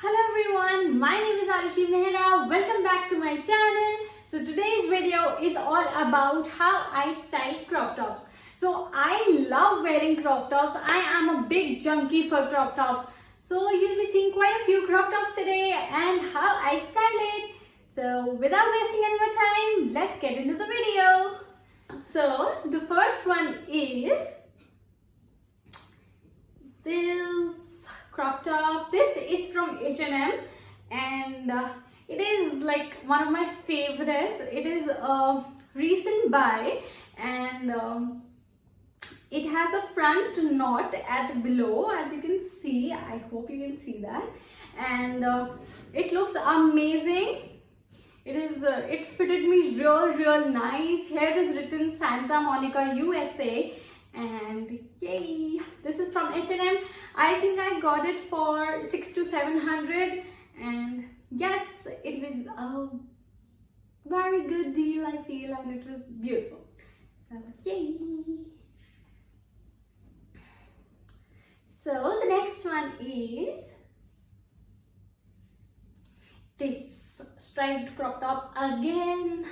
Hello everyone, my name is Arushi Mehra. Welcome back to my channel. So today's video is all about how I style crop tops. So I love wearing crop tops. I am a big junkie for crop tops. So you'll be seeing quite a few crop tops today and how I style it. So without wasting any more time, let's get into the video. So the first one is this crop top. This is from H&M and it is like one of my favorites. It is a recent buy and it has a front knot at below, as you can see. I hope you can see that, and it looks amazing. It fitted me real nice. Here is written Santa Monica, USA, and yay, this is from H&M. I think I got it for 600 to 700, and yes, it was a very good deal, I feel, and it was beautiful. So yay. So the next one is this striped crop top again.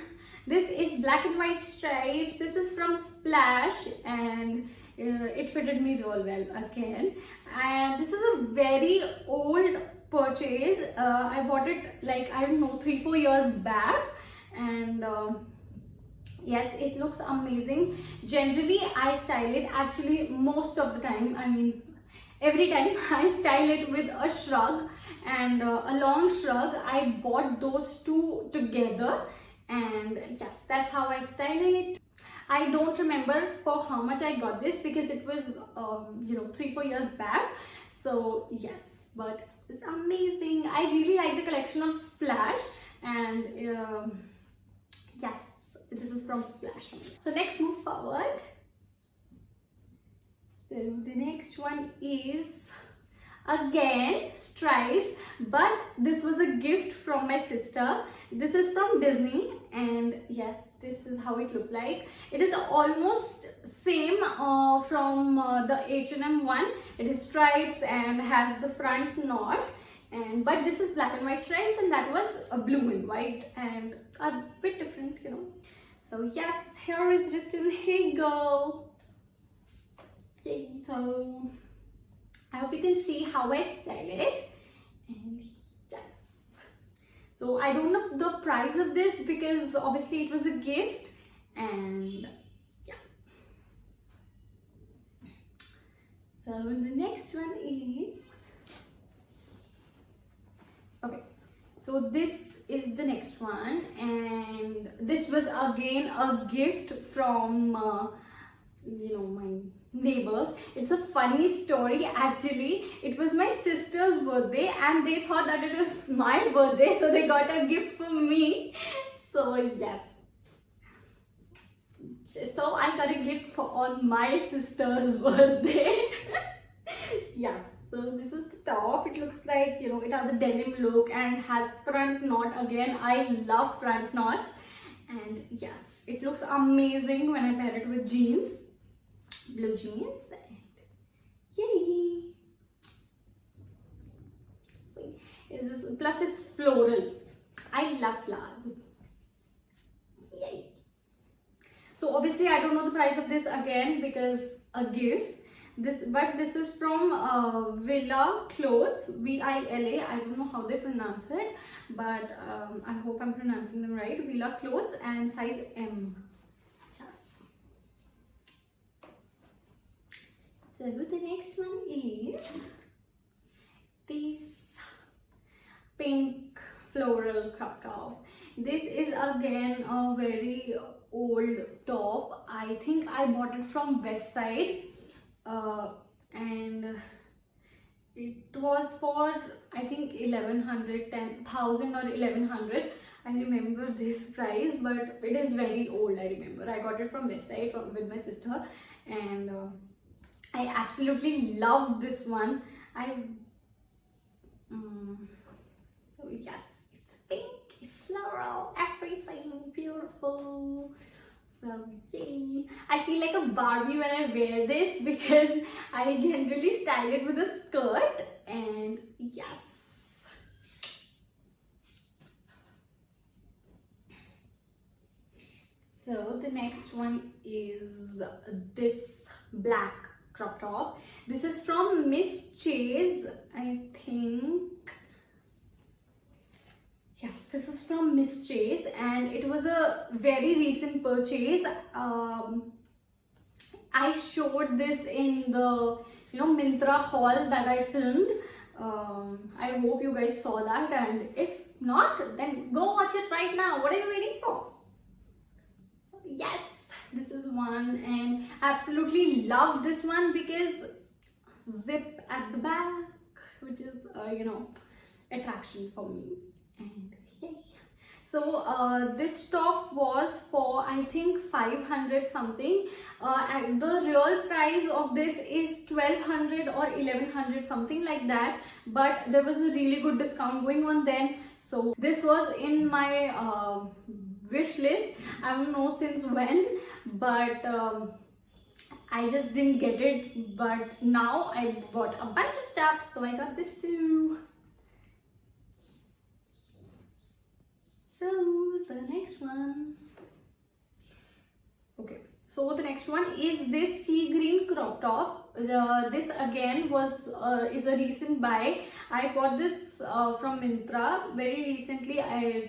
This is black and white stripes. This is from Splash and it fitted me real well again. And this is a very old purchase. I bought it like, I don't know, 3-4 years back, and yes, it looks amazing. Generally I style it, actually most of the time, I mean every time I style it with a shrug and a long shrug. I bought those two together, and yes, that's how I style it. I don't remember for how much I got this because it was 3-4 years back. So yes, but it's amazing. I really like the collection of Splash, and yes, this is from Splash. So next, move forward. So the next one is again stripes, but this was a gift from my sister. This is from Disney, and yes, this is how it looked like. It is almost same from the H&M one. It is stripes and has the front knot, and but this is black and white stripes, and that was a blue and white and a bit different, you know. So yes, here is written, here you go. Okay, so I hope you can see how I style it, and yes. So I don't know the price of this because obviously it was a gift, and yeah. So the next one is, okay, so this is the next one, and this was again a gift from my neighbors. It's a funny story actually. It was my sister's birthday and they thought that it was my birthday, so they got a gift for me. So yes, so I got a gift on my sister's birthday. Yeah, so this is the top. It looks like, it has a denim look and has front knot. Again, I love front knots, and yes, it looks amazing when I pair it with jeans, blue jeans, and yay. See, plus it's floral. I love flowers. Yay. So obviously I don't know the price of this again because a gift. But this is from Vila clothes, Vila. I don't know how they pronounce it, but I hope I'm pronouncing them right. Vila clothes, and size M. Yes. So the next one is this pink floral crop top. This is again a very old top. I think I bought it from Westside. And it was for, I think, 1100, 10,000 or 1100. I remember this price, but it is very old. I remember I got it from Westside with my sister, and I absolutely love this one. So yes, it's pink, it's floral, everything beautiful. So yay! I feel like a Barbie when I wear this because I generally style it with a skirt, and yes, the next one is this black crop top. This is from Miss Chase, I think. Yes, this is from Miss Chase, and it was a very recent purchase. I showed this in the Myntra haul that I filmed. I hope you guys saw that, and if not, then go watch it right now. What are you waiting for? So yes, this is one, and I absolutely love this one because zip at the back, which is attraction for me. And yay. So this top was for I think 500 something, and the real price of this is 1200 or 1100 something like that, but there was a really good discount going on then, so this was in my wish list. I don't know since when, but I just didn't get it, but now I bought a bunch of stuff, so I got this too. So the next one, okay, so the next one is this sea green crop top. This again is a recent buy. I bought this from Myntra very recently.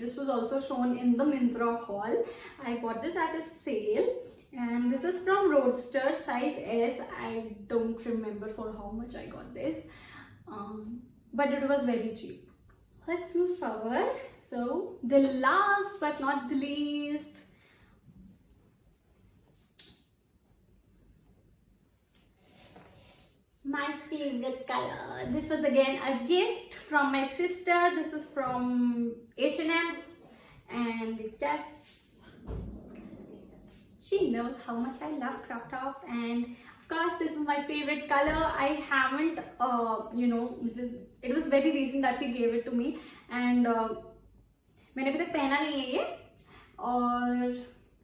This was also shown in the Myntra haul. I bought this at a sale, and this is from Roadster size S. I don't remember for how much I got this, but it was very cheap. Let's move forward. So the last but not the least, my favorite color. This was again a gift from my sister. This is from H&M, and yes, she knows how much I love crop tops, and of course this is my favorite color. I haven't it was very recent that she gave it to me, and मैंने अभी तक पहना नहीं है ये,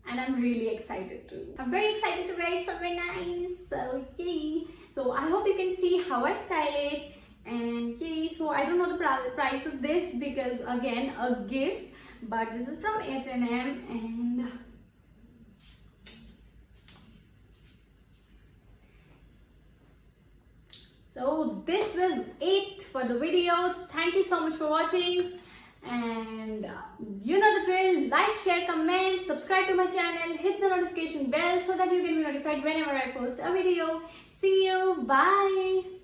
and I'm really excited to. I'm very excited to wear it somewhere nice. So yay! So I hope you can see how I style it, and yay! So I don't know the price of this because again a gift, but this is from H&M, and so this was it for the video. Thank you so much for watching. And you know the drill. Like, share, comment, subscribe to my channel, hit the notification bell so that you can be notified whenever I post a video. See you. Bye.